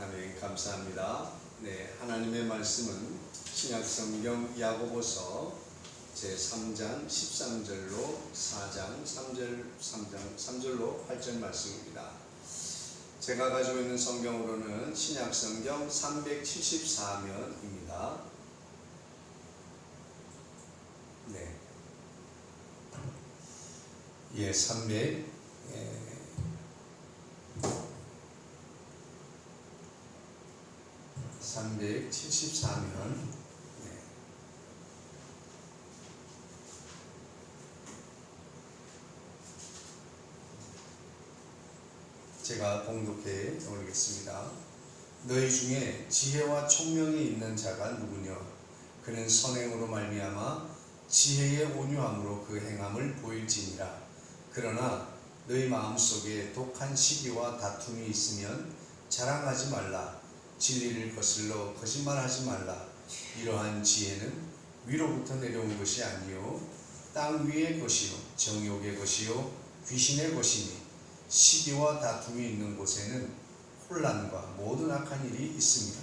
아멘. 감사합니다. 네, 하나님의 말씀은 신약성경 야고보서 제3장 13절로 4장 3절로 8절 말씀입니다. 제가 가지고 있는 성경으로는 신약성경 374면입니다. 네. 예, 374면. 네. 제가 봉독해 올리겠습니다. 너희 중에 지혜와 총명이 있는 자가 누구냐? 그는 선행으로 말미암아 지혜의 온유함으로 그 행함을 보일지니라. 그러나 너희 마음속에 독한 시기와 다툼이 있으면 자랑하지 말라. 진리를 거슬러 거짓말하지 말라. 이러한 지혜는 위로부터 내려온 것이 아니요 땅 위의 것이요 정욕의 것이요 귀신의 것이니 시기와 다툼이 있는 곳에는 혼란과 모든 악한 일이 있습니다.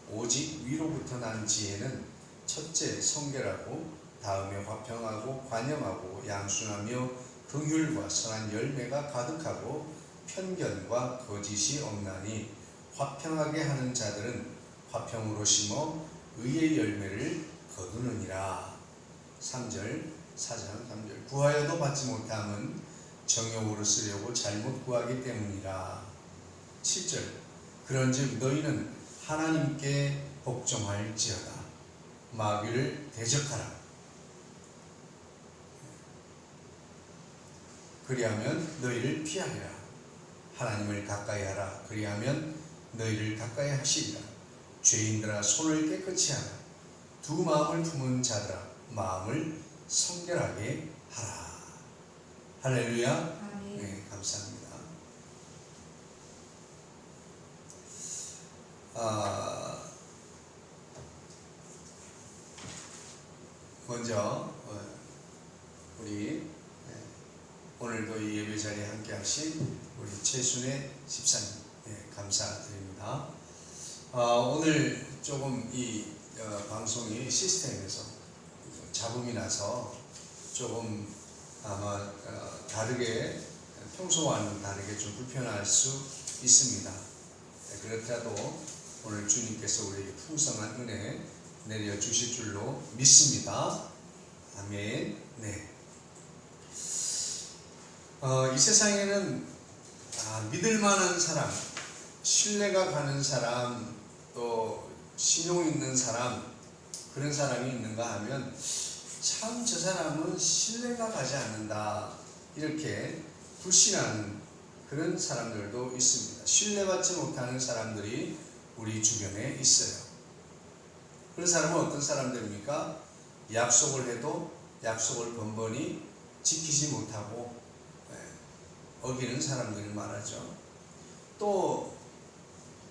오직 위로부터 난 지혜는 첫째 성결하고 다음에 화평하고 관영하고 양순하며 긍휼과 선한 열매가 가득하고 편견과 거짓이 없나니 화평하게 하는 자들은 화평으로 심어 의의 열매를 거두느니라. 3절 4장 3절 구하여도 받지 못함은 정욕으로 쓰려고 잘못 구하기 때문이라. 7절 그런즉 너희는 하나님께 복종할지어다. 마귀를 대적하라. 그리하면 너희를 피하리라. 하나님을 가까이 하라. 그리하면 너희를 가까이 하시리라. 죄인들아 손을 깨끗이 하라. 두 마음을 품은 자들아 마음을 성결하게 하라. 할렐루야. 네, 감사합니다. 먼저 우리 오늘도 이 예배 자리에 함께 하신 우리 최순애 집사님, 감사드립니다. 오늘 조금 이 방송이 시스템에서 잡음이 나서 조금 아마 다르게 평소와는 다르게 좀 불편할 수 있습니다. 그렇다도 오늘 주님께서 우리에게 풍성한 은혜 내려주실 줄로 믿습니다. 아멘. 네. 이 세상에는 믿을 만한 사람, 신뢰가 가는 사람, 또 신용 있는 사람, 그런 사람이 있는가 하면 참 저 사람은 신뢰가 가지 않는다, 이렇게 불신하는 그런 사람들도 있습니다. 신뢰받지 못하는 사람들이 우리 주변에 있어요. 그런 사람은 어떤 사람들입니까? 약속을 해도 약속을 번번이 지키지 못하고 어기는 사람들을 말하죠. 또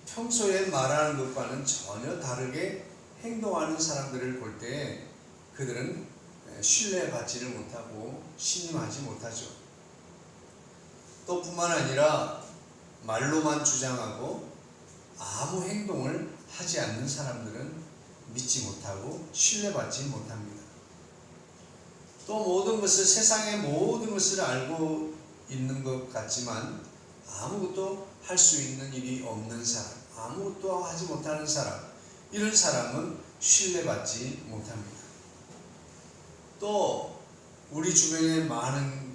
평소에 말하는 것과는 전혀 다르게 행동하는 사람들을 볼 때 그들은 신뢰받지를 못하고 신임하지 못하죠. 또 뿐만 아니라 말로만 주장하고 아무 행동을 하지 않는 사람들은 믿지 못하고 신뢰받지 못합니다. 또 모든 것을, 세상의 모든 것을 알고 있는 것 같지만 아무것도 할 수 있는 일이 없는 사람, 아무것도 하지 못하는 사람, 이런 사람은 신뢰받지 못합니다. 또 우리 주변에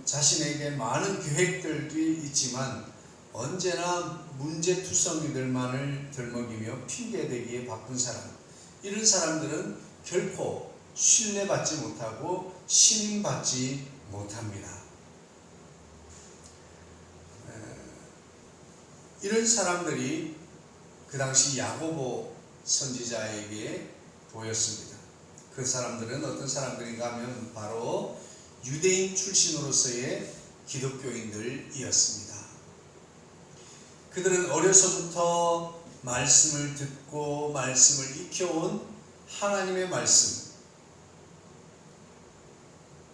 자신에게 많은 계획들이 있지만 언제나 문제투성이들만을 들먹이며 핑계대기에 바쁜 사람, 이런 사람들은 결코 신뢰받지 못하고 신임받지 못합니다. 이런 사람들이 그 당시 야고보 선지자에게 보였습니다. 그 사람들은 어떤 사람들인가 하면 바로 유대인 출신으로서의 기독교인들이었습니다. 그들은 어려서부터 말씀을 듣고 말씀을 익혀온 하나님의 말씀,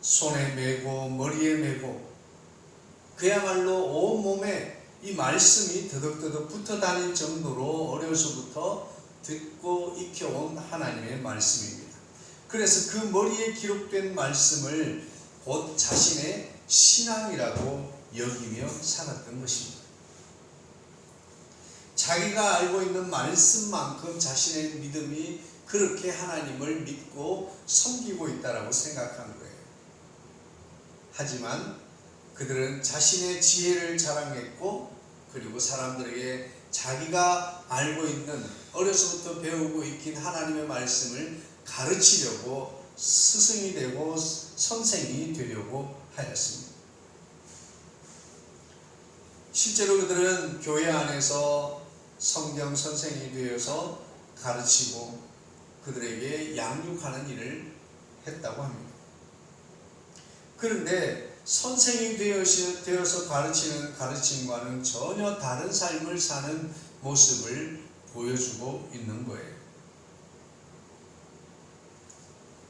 손에 메고 머리에 메고 그야말로 온몸에 이 말씀이 더덕더덕 붙어 다닐 정도로 어려서부터 듣고 익혀온 하나님의 말씀입니다. 그래서 그 머리에 기록된 말씀을 곧 자신의 신앙이라고 여기며 살았던 것입니다. 자기가 알고 있는 말씀만큼 자신의 믿음이 그렇게 하나님을 믿고 섬기고 있다라고 생각한 거예요. 하지만 그들은 자신의 지혜를 자랑했고, 그리고 사람들에게 자기가 알고 있는 어려서부터 배우고 익힌 하나님의 말씀을 가르치려고 스승이 되고 선생이 되려고 하였습니다. 실제로 그들은 교회 안에서 성경 선생이 되어서 가르치고 그들에게 양육하는 일을 했다고 합니다. 그런데 선생이 되어서 가르치는 가르침과는 전혀 다른 삶을 사는 모습을 보여주고 있는 거예요.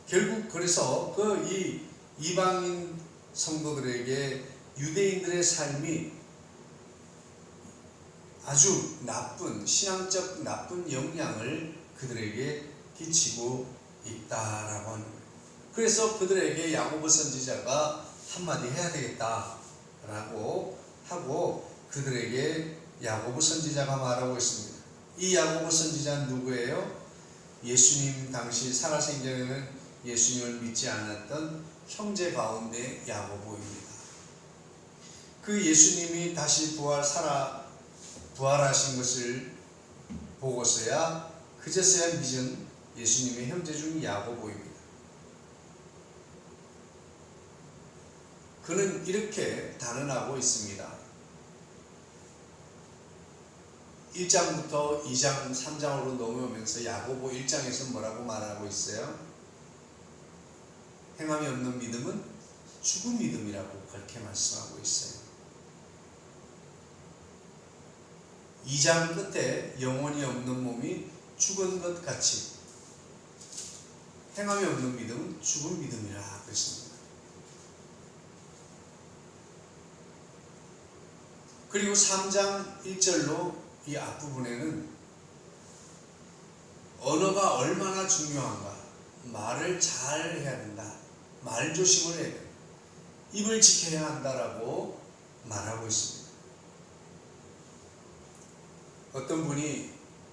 결국 그래서 이 이방인 성도들에게 유대인들의 삶이 아주 나쁜, 신앙적 나쁜 영향을 그들에게 끼치고 있다라고 하는 거예요. 그래서 그들에게 야고보 선지자가 한마디 해야 되겠다라고 하고 그들에게 야고보 선지자가 말하고 있습니다. 이 야고보 선지자는 누구예요? 예수님 당시 살아생전에는 예수님을 믿지 않았던 형제 가운데 야고보입니다. 그 예수님이 다시 부활하신 것을 보고서야 그제서야 믿은 예수님의 형제 중 야고보입니다. 그는 이렇게 단언하고 있습니다. 1장부터 2장, 3장으로 넘어오면서 야고보 1장에서 뭐라고 말하고 있어요? 행함이 없는 믿음은 죽은 믿음이라고 그렇게 말씀하고 있어요. 2장 끝에 영혼이 없는 몸이 죽은 것 같이 행함이 없는 믿음은 죽은 믿음이라 그랬습니다. 그리고 3장 1절로 이 앞부분에는 언어가 얼마나 중요한가, 말을 잘 해야 된다, 말조심을 해야 된다, 입을 지켜야 한다라고 말하고 있습니다. 어떤 분이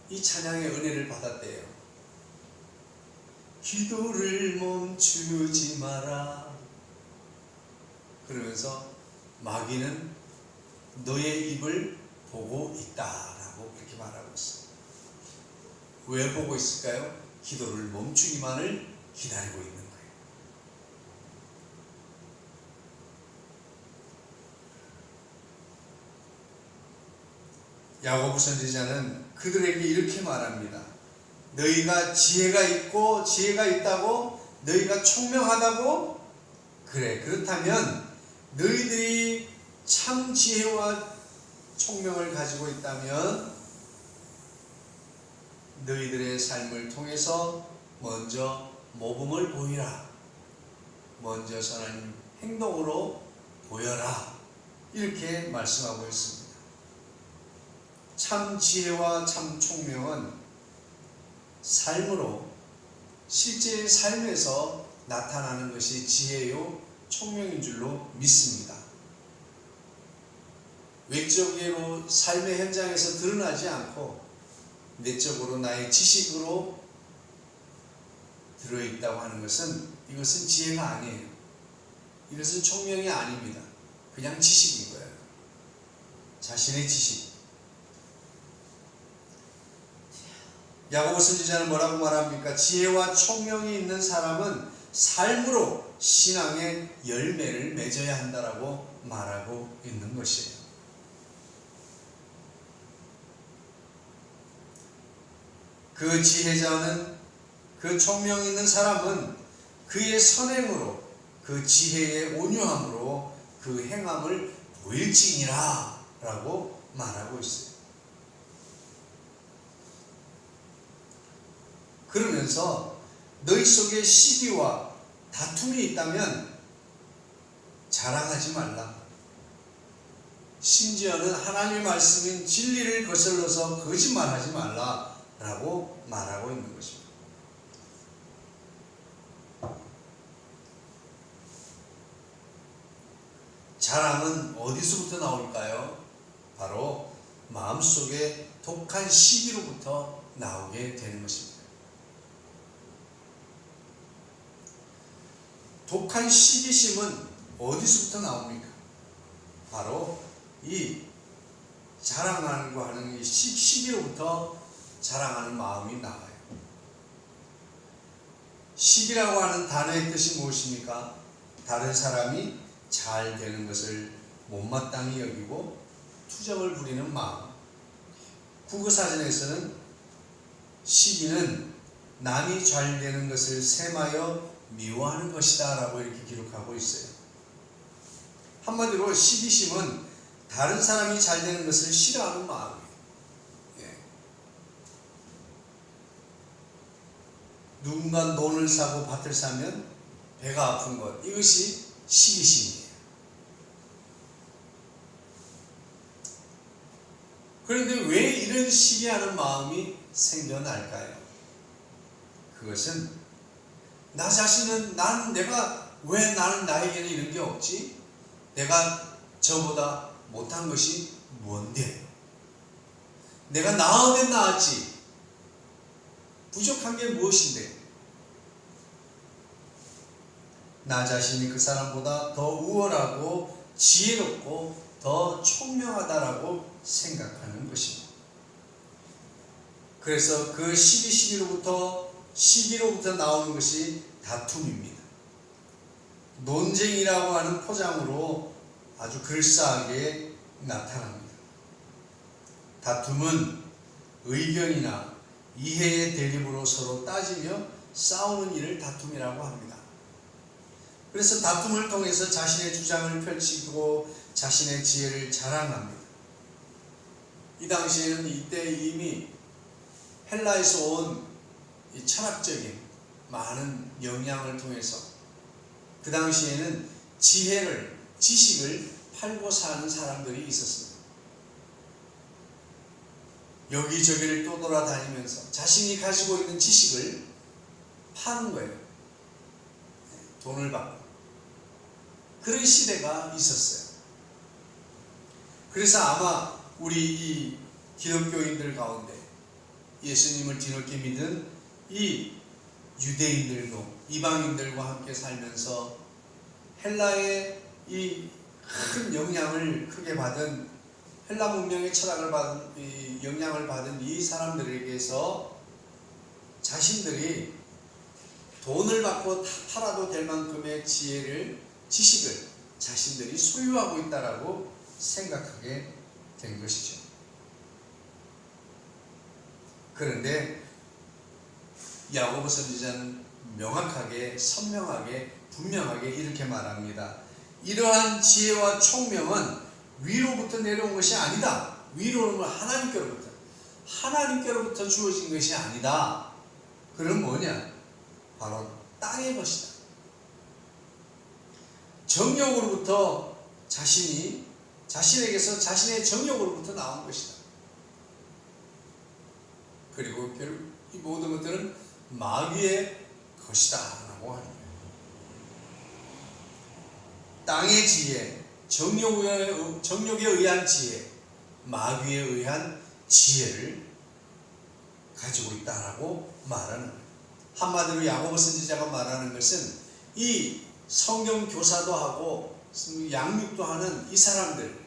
이 찬양의 은혜를 받았대요. 기도를 멈추지 마라. 그러면서 마귀는 너의 입을 보고 있다라고 그렇게 말하고 있어요. 왜 보고 있을까요? 기도를 멈추기만을 기다리고 있는 거예요. 야고보 선지자는 그들에게 이렇게 말합니다. 너희가 지혜가 있고 지혜가 있다고? 너희가 총명하다고? 그래, 그렇다면 너희들이 참 지혜와 총명을 가지고 있다면 너희들의 삶을 통해서 먼저 모범을 보이라. 먼저 선한 행동으로 보여라. 이렇게 말씀하고 있습니다. 참 지혜와 참 총명은 삶으로, 실제 삶에서 나타나는 것이 지혜요 총명인 줄로 믿습니다. 외적으로 삶의 현장에서 드러나지 않고 내적으로 나의 지식으로 들어있다고 하는 것은, 이것은 지혜가 아니에요. 이것은 총명이 아닙니다. 그냥 지식인 거예요. 자신의 지식. 야고보 선지자는 뭐라고 말합니까? 지혜와 총명이 있는 사람은 삶으로 신앙의 열매를 맺어야 한다라고 말하고 있는 것이에요. 그 지혜자는, 그 총명 있는 사람은 그의 선행으로, 그 지혜의 온유함으로 그 행함을 보일지니라 라고 말하고 있어요. 그러면서 너희 속에 시기와 다툼이 있다면 자랑하지 말라. 심지어는 하나님의 말씀인 진리를 거슬러서 거짓말하지 말라라고 말하고 있는 것입니다. 자랑은 어디서부터 나올까요? 바로 마음속에 독한 시기로부터 나오게 되는 것입니다. 독한 시기심은 어디서부터 나옵니까? 바로 이 자랑하는 거 하는 이 시기로부터 자랑하는 마음이 나와요. 시기라고 하는 단어의 뜻이 무엇입니까? 다른 사람이 잘 되는 것을 못마땅히 여기고 투정을 부리는 마음. 국어사전에서는 시기는 남이 잘 되는 것을 셈하여 미워하는 것이다 라고 이렇게 기록하고 있어요. 한마디로 시기심은 다른 사람이 잘 되는 것을 싫어하는 마음이에요. 예. 누군가 논을 사고 밭을 사면 배가 아픈 것, 이것이 시기심이에요. 그런데 왜 이런 시기하는 마음이 생겨날까요? 그것은 나 자신은 내가 왜 나에게는 이런 게 없지? 내가 저보다 못한 것이 뭔데? 내가 나으면 나았지. 부족한 게 무엇인데? 나 자신이 그 사람보다 더 우월하고 지혜롭고 더 총명하다라고 생각하는 것입니다. 그래서 그 시기로부터 나오는 것이 다툼입니다. 논쟁이라고 하는 포장으로 아주 근사하게 나타납니다. 다툼은 의견이나 이해의 대립으로 서로 따지며 싸우는 일을 다툼이라고 합니다. 그래서 다툼을 통해서 자신의 주장을 펼치고 자신의 지혜를 자랑합니다. 이 당시에는 이때 이미 헬라에서 온 이 철학적인 많은 영향을 통해서 그 당시에는 지식을 팔고 사는 사람들이 있었습니다. 여기저기를 떠돌아다니면서 자신이 가지고 있는 지식을 파는 거예요. 돈을 받고. 그런 시대가 있었어요. 그래서 아마 우리 이 기독교인들 가운데 예수님을 뒤늦게 믿은 이 유대인들도 이방인들과 함께 살면서 헬라의 이 큰 영향을 크게 받은 헬라 문명의 철학을 받은 이 영향을 받은 이 사람들에게서 자신들이 돈을 받고 팔아도 될 만큼의 지식을 자신들이 소유하고 있다라고 생각하게 된 것이죠. 그런데 야고보 선지자는 명확하게, 선명하게, 분명하게 이렇게 말합니다. 이러한 지혜와 총명은 위로부터 내려온 것이 아니다. 위로는 하나님께로부터 주어진 것이 아니다. 그건 뭐냐? 바로 땅의 것이다. 정욕으로부터 자신에게서 자신의 정욕으로부터 나온 것이다. 그리고 결국 이 모든 것들은 마귀의 것이다 라고 하는 거예요. 땅의 지혜, 정욕에 의한 지혜, 마귀에 의한 지혜를 가지고 있다라고 말하는 거예요. 한마디로 야고보 선지자가 말하는 것은 이 성경 교사도 하고 양육도 하는 이 사람들,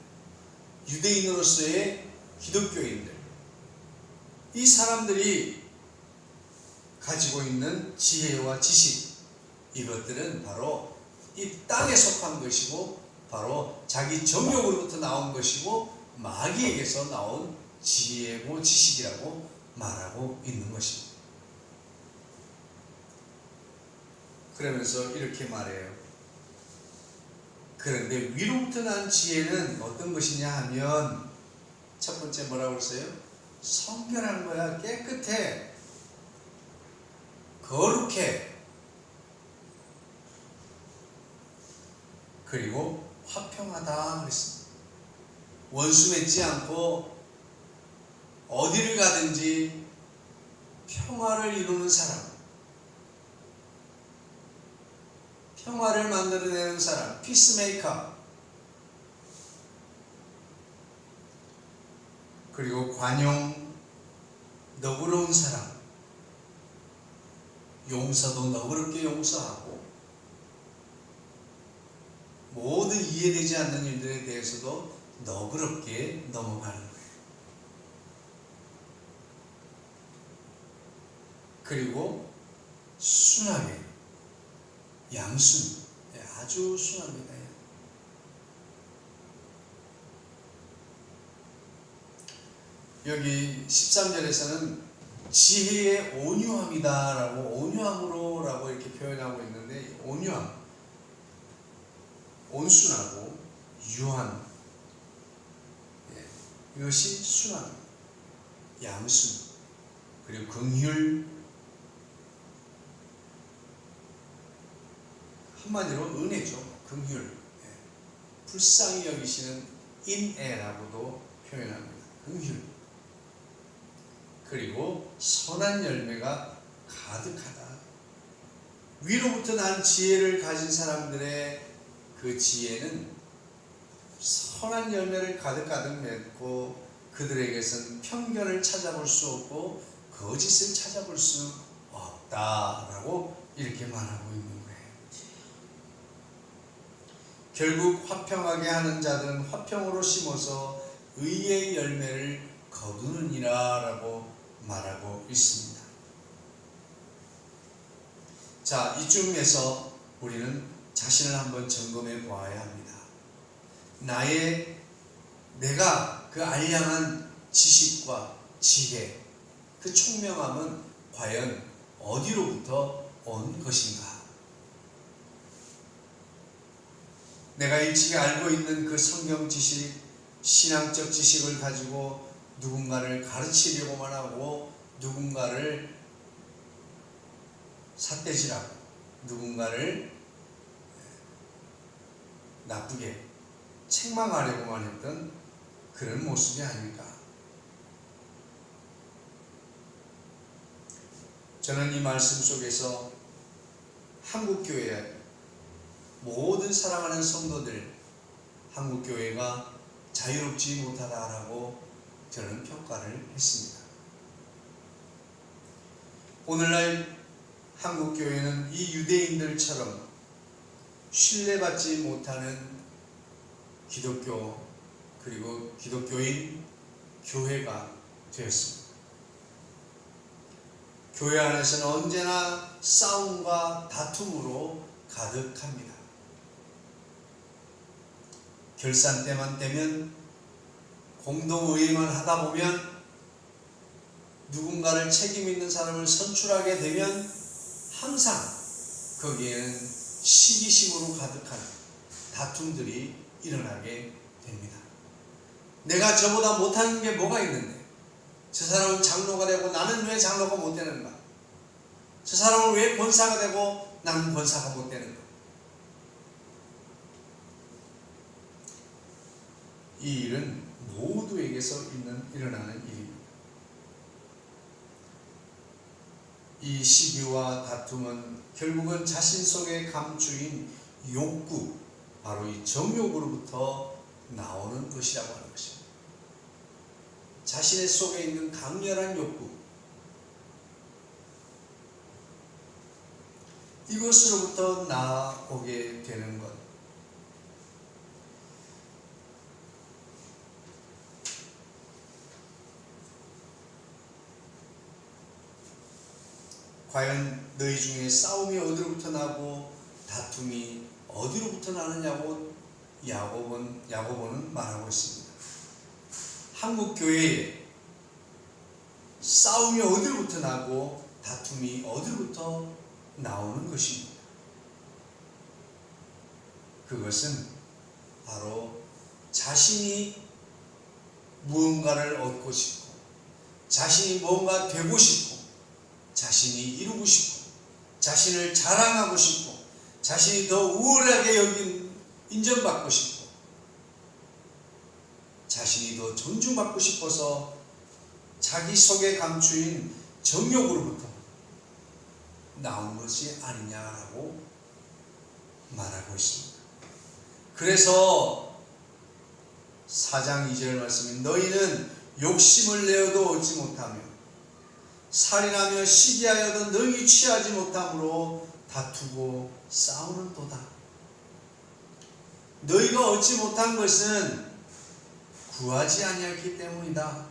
유대인으로서의 기독교인들, 이 사람들이 가지고 있는 지혜와 지식, 이것들은 바로 이 땅에 속한 것이고 바로 자기 정욕으로부터 나온 것이고 마귀에게서 나온 지혜고 지식이라고 말하고 있는 것입니다. 그러면서 이렇게 말해요. 그런데 위로부터 난 지혜는 어떤 것이냐 하면 첫 번째 뭐라고 했어요? 성결한 거야. 깨끗해. 거룩해. 그리고 화평하다 그랬습니다. 원수 맺지 않고 어디를 가든지 평화를 이루는 사람, 평화를 만들어내는 사람, 피스메이커. 그리고 관용, 너그러운 사람, 용서도 너그럽게 용서하고 모든 이해되지 않는 일들에 대해서도 너그럽게 넘어가는 거예요. 그리고 순하게, 양순, 아주 순합니다. 여기 13절에서는 지혜의 온유함이다라고, 온유함으로라고 이렇게 표현하고 있는데, 온유함, 온순하고 유한, 이것이 순함, 양순, 그리고 긍휼, 한마디로 은혜죠. 긍휼, 불쌍히 여기시는 인애라고도 표현합니다. 긍휼. 그리고 선한 열매가 가득하다. 위로부터 난 지혜를 가진 사람들의 그 지혜는 선한 열매를 가득가득 맺고 그들에게서는 편견을 찾아볼 수 없고 거짓을 찾아볼 수 없다라고 이렇게 말하고 있는 거예요. 결국 화평하게 하는 자들은 화평으로 심어서 의의 열매를 거두느니라 라고 말하고 있습니다. 자, 이쯤에서 우리는 자신을 한번 점검해 보아야 합니다. 내가 그 알량한 지식과 지혜, 그 총명함은 과연 어디로부터 온 것인가? 내가 일찍이 알고 있는 그 성경 지식, 신앙적 지식을 가지고 누군가를 가르치려고만 하고 누군가를 삿대질하고 누군가를 나쁘게 책망하려고만 했던 그런 모습이 아닐까. 저는 이 말씀 속에서 한국교회 모든 사랑하는 성도들, 한국교회가 자유롭지 못하다라고 저는 평가를 했습니다. 오늘날 한국교회는 이 유대인들처럼 신뢰받지 못하는 기독교 그리고 기독교인 교회가 되었습니다. 교회 안에서는 언제나 싸움과 다툼으로 가득합니다. 결산 때만 되면 공동의회만 하다 보면 누군가를 책임 있는 사람을 선출하게 되면 항상 거기에는 시기심으로 가득한 다툼들이 일어나게 됩니다. 내가 저보다 못하는 게 뭐가 있는데 저 사람은 장로가 되고 나는 왜 장로가 못 되는가? 저 사람은 왜 권사가 되고 나는 권사가 못 되는가? 이 일은 모두에게서 일어나는 일입니다. 이 시기와 다툼은 결국은 자신 속에 감추인 욕구, 바로 이 정욕으로부터 나오는 것이라고 하는 것입니다. 자신의 속에 있는 강렬한 욕구, 이것으로부터 나오게 되는 것. 과연 너희 중에 싸움이 어디로부터 나고 다툼이 어디로부터 나느냐고 야고보는 말하고 있습니다. 한국 교회에 싸움이 어디로부터 나고 다툼이 어디로부터 나오는 것입니다. 그것은 바로 자신이 무언가를 얻고 싶고 자신이 뭔가 되고 싶고 자신이 이루고 싶고 자신을 자랑하고 싶고 자신이 더 우월하게 인정받고 싶고 자신이 더 존중받고 싶어서 자기 속에 감추인 정욕으로부터 나온 것이 아니냐라고 말하고 있습니다. 그래서 4장 2절 말씀인 너희는 욕심을 내어도 얻지 못하며 살인하며 시기하여도 능히 취하지 못함으로 다투고 싸우는도다. 너희가 얻지 못한 것은 구하지 아니하기 때문이다.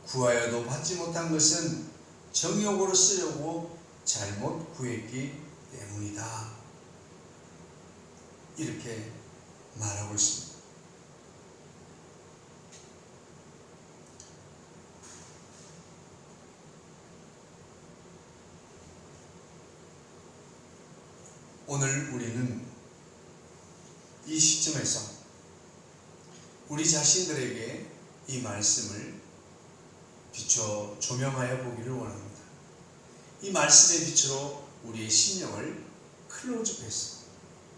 구하여도 받지 못한 것은 정욕으로 쓰려고 잘못 구했기 때문이다. 이렇게 말하고 있습니다. 오늘 우리는 이 시점에서 우리 자신들에게 이 말씀을 비춰 조명하여 보기를 원합니다. 이 말씀의 빛으로 우리의 심령을 클로즈업해서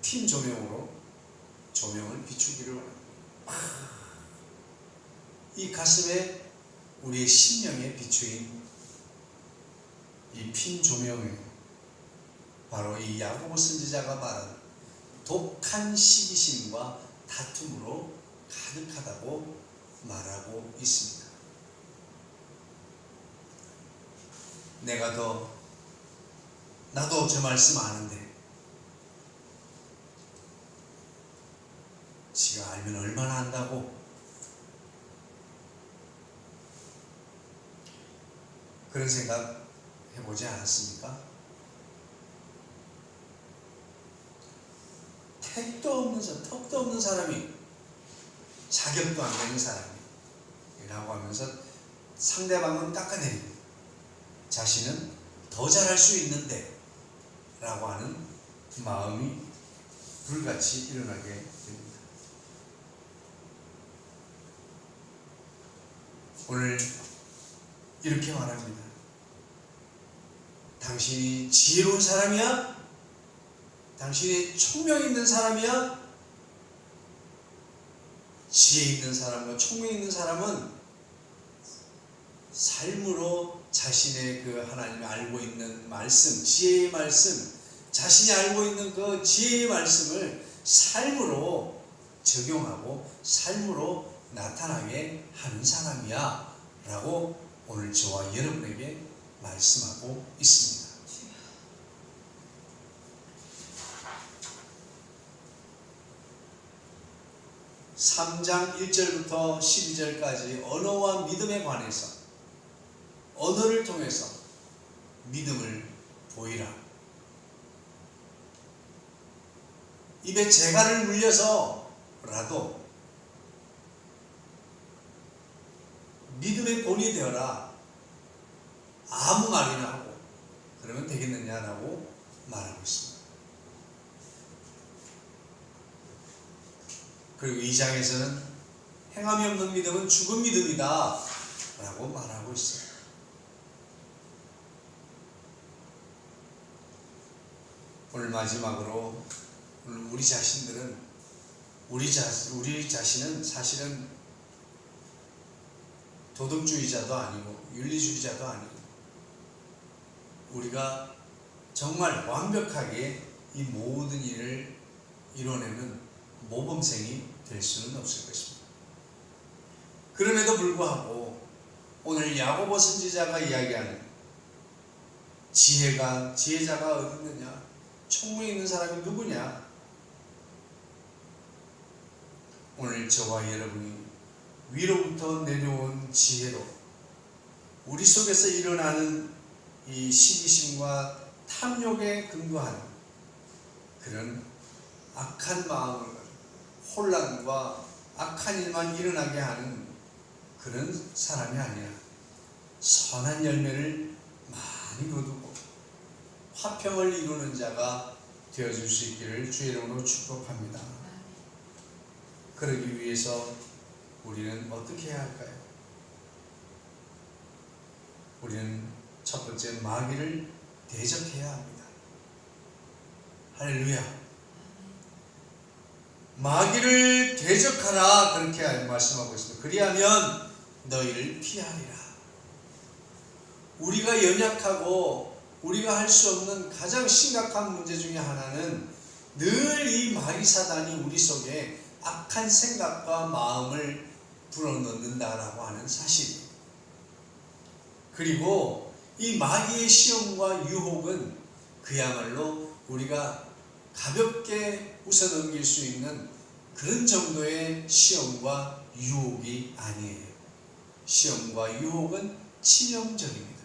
팀 조명으로 조명을 비추기를 원합니다. 이 가슴에 우리의 심령에 비추인 이 핀 조명을 바로 이 야고보 선지자가 말한 독한 시기심과 다툼으로 가득하다고 말하고 있습니다. 나도 저 말씀 아는데 지가 알면 얼마나 안다고. 그런 생각 해보지 않았습니까? 턱도 없는 사람이 자격도 안 되는 사람이라고 하면서 상대방은 깎아내리고 자신은 더 잘할 수 있는데 라고 하는 마음이 불같이 일어나게 됩니다. 오늘 이렇게 말합니다. 당신이 지혜로운 사람이야? 당신이 총명 있는 사람이야? 지혜 있는 사람과 총명 있는 사람은 삶으로 자신의 그 하나님이 알고 있는 말씀, 지혜의 말씀, 자신이 알고 있는 그 지혜의 말씀을 삶으로 적용하고 삶으로 나타나게 하는 사람이야 라고 오늘 저와 여러분에게 말씀하고 있습니다. (3장 1절부터 12절까지) 언어와 믿음에 관해서 언어를 통해서 믿음을 보이라. 입에 재갈을 물려서라도 믿음의 본이 되어라. 아무 말이나 하고 그러면 되겠느냐라고 말하고 있습니다. 그리고 2장에서는 행함이 없는 믿음은 죽은 믿음이다 라고 말하고 있어요. 오늘 마지막으로 우리 자신들은 우리 자신은 사실은 도덕주의자도 아니고 윤리주의자도 아니고 우리가 정말 완벽하게 이 모든 일을 이뤄내는 모범생이 될 수는 없을 것입니다. 그럼에도 불구하고 오늘 야고보 선지자가 이야기하는 지혜자가 어디 있느냐, 총명 있는 사람이 누구냐. 오늘 저와 여러분이 위로부터 내려온 지혜로 우리 속에서 일어나는 이 시기심과 탐욕에 근거한 그런 악한 마음을 가지고 혼란과 악한 일만 일어나게 하는 그런 사람이 아니라 선한 열매를 많이 거두고 화평을 이루는 자가 되어줄 수 있기를 주의 이름으로 축복합니다. 그러기 위해서 우리는 어떻게 해야 할까요? 우리는 첫 번째 마귀를 대적해야 합니다. 할렐루야. 마귀를 대적하라 그렇게 말씀하고 있습니다. 그리하면 너희를 피하리라. 우리가 연약하고 우리가 할 수 없는 가장 심각한 문제 중에 하나는 늘 이 마귀 사단이 우리 속에 악한 생각과 마음을 불어넣는다라고 하는 사실이에요. 그리고 이 마귀의 시험과 유혹은 그야말로 우리가 가볍게 웃어넘길 수 있는 그런 정도의 시험과 유혹이 아니에요. 시험과 유혹은 치명적입니다.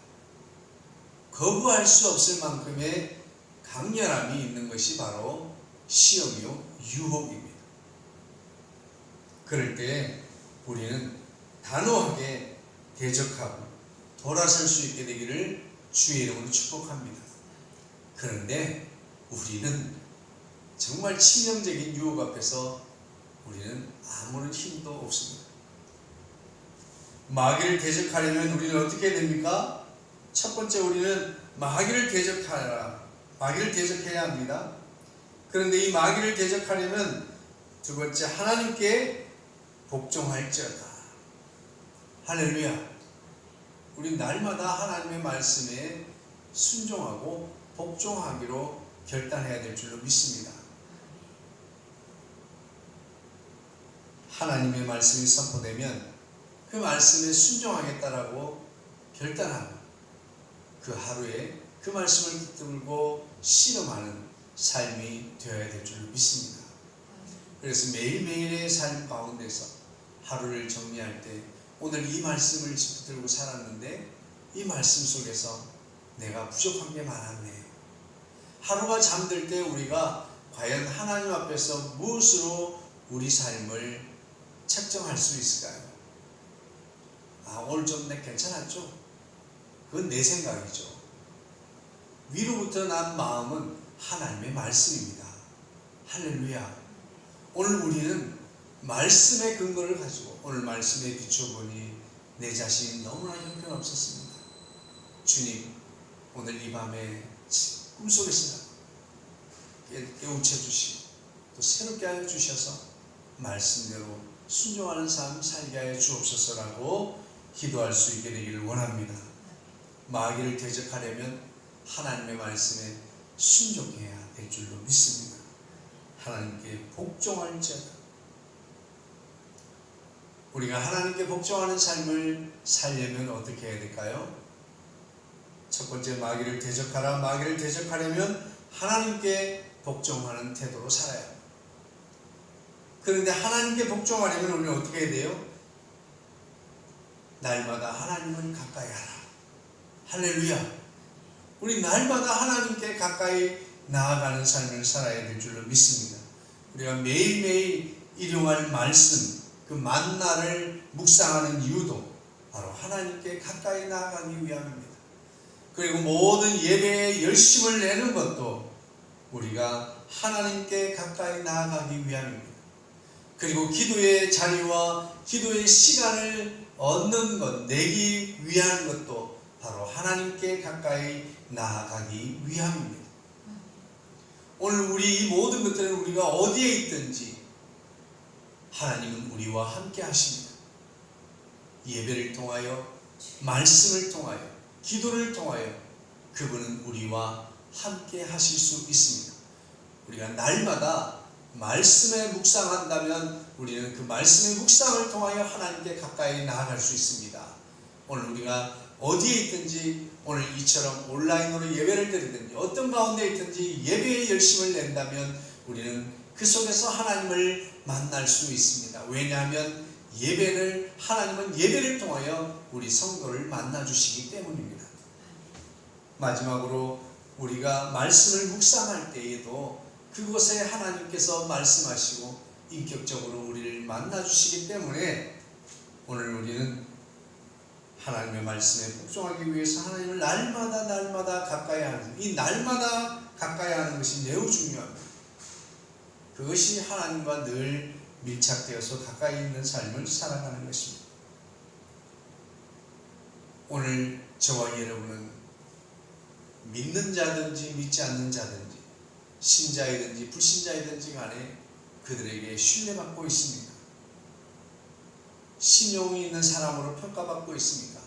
거부할 수 없을 만큼의 강렬함이 있는 것이 바로 시험이요 유혹입니다. 그럴 때 우리는 단호하게 대적하고 돌아설 수 있게 되기를 주의 이름으로 축복합니다. 그런데 우리는 정말 치명적인 유혹 앞에서 우리는 아무런 힘도 없습니다. 마귀를 대적하려면 우리는 어떻게 해야 됩니까? 첫 번째 우리는 마귀를 대적하라. 마귀를 대적해야 합니다. 그런데 이 마귀를 대적하려면 두 번째 하나님께 복종할지어다. 할렐루야. 우리 날마다 하나님의 말씀에 순종하고 복종하기로 결단해야 될 줄로 믿습니다. 하나님의 말씀이 선포되면 그 말씀에 순종하겠다라고 결단하고 그 하루에 그 말씀을 붙들고 실험하는 삶이 되어야 될 줄로 믿습니다. 그래서 매일매일의 삶 가운데서 하루를 정리할 때 오늘 이 말씀을 붙들고 살았는데 이 말씀 속에서 내가 부족한 게 많았네요. 하루가 잠들 때 우리가 과연 하나님 앞에서 무엇으로 우리 삶을 책정할 수 있을까요? 오늘 좀 괜찮았죠? 그건 내 생각이죠. 위로부터 난 마음은 하나님의 말씀입니다. 할렐루야. 오늘 우리는 말씀의 근거를 가지고 오늘 말씀에 비춰보니 내 자신이 너무나 형편없었습니다. 주님, 오늘 이 밤에 꿈속에서 깨우쳐 주시고 또 새롭게 하여 주셔서 말씀대로 순종하는 삶 살게 하여 주옵소서라고 기도할 수 있게 되기를 원합니다. 마귀를 대적하려면 하나님의 말씀에 순종해야 될 줄로 믿습니다. 하나님께 복종할지어다. 우리가 하나님께 복종하는 삶을 살려면 어떻게 해야 될까요? 첫 번째 마귀를 대적하라. 마귀를 대적하려면 하나님께 복종하는 태도로 살아야 합니다. 그런데 하나님께 복종하려면 우리는 어떻게 해야 돼요? 날마다 하나님을 가까이 하라. 할렐루야. 우리 날마다 하나님께 가까이 나아가는 삶을 살아야 될 줄로 믿습니다. 우리가 매일매일 일용할 말씀, 그 만나를 묵상하는 이유도 바로 하나님께 가까이 나아가기 위함입니다. 그리고 모든 예배에 열심을 내는 것도 우리가 하나님께 가까이 나아가기 위함입니다. 그리고 기도의 자리와 기도의 시간을 얻는 것, 내기 위한 것도 바로 하나님께 가까이 나아가기 위함입니다. 오늘 우리 이 모든 것들은 우리가 어디에 있든지 하나님은 우리와 함께 하십니다. 예배를 통하여, 말씀을 통하여, 기도를 통하여 그분은 우리와 함께 하실 수 있습니다. 우리가 날마다 말씀에 묵상한다면 우리는 그 말씀의 묵상을 통하여 하나님께 가까이 나아갈 수 있습니다. 오늘 우리가 어디에 있든지 오늘 이처럼 온라인으로 예배를 드리든지 어떤 가운데 있든지 예배에 열심을 낸다면 우리는 그 속에서 하나님을 만날 수 있습니다. 왜냐하면 하나님은 예배를 통하여 우리 성도를 만나주시기 때문입니다. 마지막으로 우리가 말씀을 묵상할 때에도 그곳에 하나님께서 말씀하시고 인격적으로 우리를 만나주시기 때문에 오늘 우리는 하나님의 말씀에 복종하기 위해서 하나님을 날마다 가까이 하는, 이 날마다 가까이 하는 것이 매우 중요합니다. 그것이 하나님과 늘 밀착되어서 가까이 있는 삶을 살아가는 것입니다. 오늘 저와 여러분은 믿는 자든지 믿지 않는 자든지 신자이든지 불신자이든지 간에 그들에게 신뢰받고 있습니까? 신용이 있는 사람으로 평가받고 있습니까?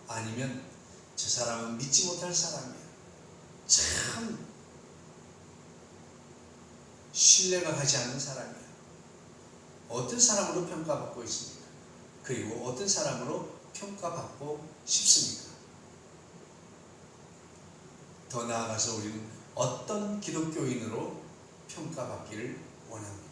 아니면 저 사람은 믿지 못할 사람이야, 참 신뢰가 가지 않는 사람이야. 어떤 사람으로 평가받고 있습니까? 그리고 어떤 사람으로 평가받고 싶습니까? 더 나아가서 우리는 어떤 기독교인으로 평가받기를 원합니다.